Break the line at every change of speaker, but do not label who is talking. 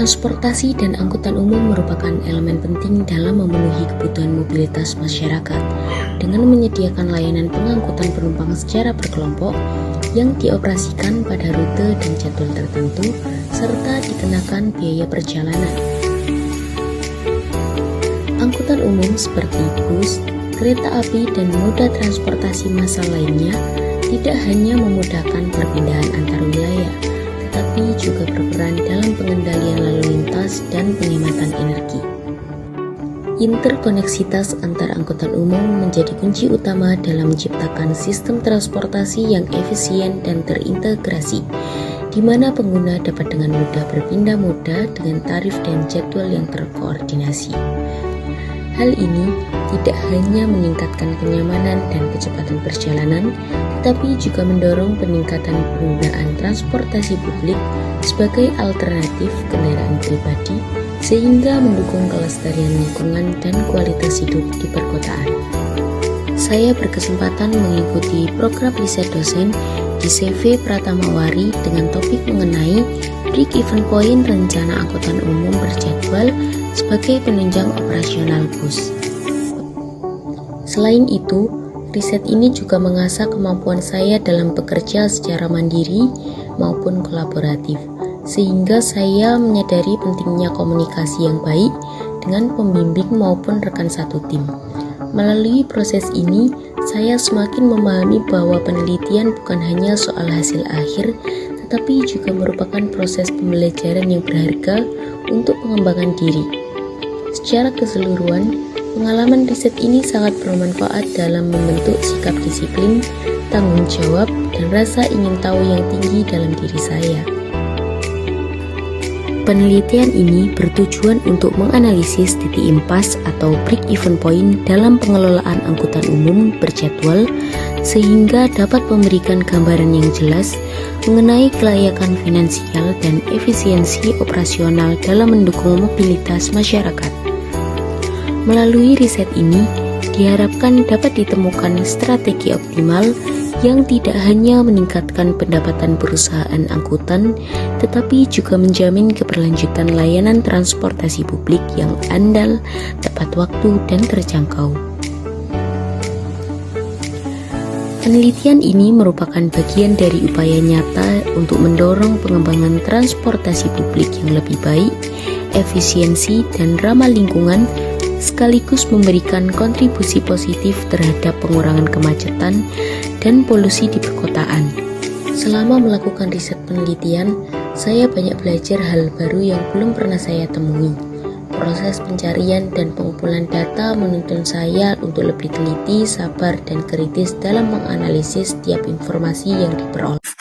Transportasi dan angkutan umum merupakan elemen penting dalam memenuhi kebutuhan mobilitas masyarakat dengan menyediakan layanan pengangkutan penumpang secara berkelompok yang dioperasikan pada rute dan jadwal tertentu serta dikenakan biaya perjalanan. Angkutan umum seperti bus, kereta api, dan moda transportasi massal lainnya tidak hanya memudahkan perpindahan antar wilayah, tetapi juga berperan dalam pengendalian lalu lintas dan penghematan energi. Interkoneksitas antar angkutan umum menjadi kunci utama dalam menciptakan sistem transportasi yang efisien dan terintegrasi, di mana pengguna dapat dengan mudah berpindah moda dengan tarif dan jadwal yang terkoordinasi. Hal ini tidak hanya meningkatkan kenyamanan dan kecepatan perjalanan, tetapi juga mendorong peningkatan penggunaan transportasi publik sebagai alternatif kendaraan pribadi, sehingga mendukung kelestarian lingkungan dan kualitas hidup di perkotaan. Saya berkesempatan mengikuti program riset dosen di CV Pratamawari dengan topik mengenai Break-Even Point Rencana Angkutan Umum Berjadwal sebagai penunjang operasional bus. Selain itu, riset ini juga mengasah kemampuan saya dalam bekerja secara mandiri maupun kolaboratif, sehingga saya menyadari pentingnya komunikasi yang baik dengan pembimbing maupun rekan satu tim. Melalui proses ini, saya semakin memahami bahwa penelitian bukan hanya soal hasil akhir, tetapi juga merupakan proses pembelajaran yang berharga untuk pengembangan diri. Secara keseluruhan, pengalaman riset ini sangat bermanfaat dalam membentuk sikap disiplin, tanggung jawab, dan rasa ingin tahu yang tinggi dalam diri saya. Penelitian ini bertujuan untuk menganalisis titik impas atau break-even point dalam pengelolaan angkutan umum berjadwal, sehingga dapat memberikan gambaran yang jelas mengenai kelayakan finansial dan efisiensi operasional dalam mendukung mobilitas masyarakat. Melalui riset ini, diharapkan dapat ditemukan strategi optimal yang tidak hanya meningkatkan pendapatan perusahaan angkutan, tetapi juga menjamin keberlanjutan layanan transportasi publik yang andal, tepat waktu, dan terjangkau. Penelitian ini merupakan bagian dari upaya nyata untuk mendorong pengembangan transportasi publik yang lebih baik, efisiensi, dan ramah lingkungan, sekaligus memberikan kontribusi positif terhadap pengurangan kemacetan dan polusi di perkotaan. Selama melakukan riset penelitian, saya banyak belajar hal baru yang belum pernah saya temui. Proses pencarian dan pengumpulan data menuntun saya untuk lebih teliti, sabar, dan kritis dalam menganalisis setiap informasi yang diperoleh.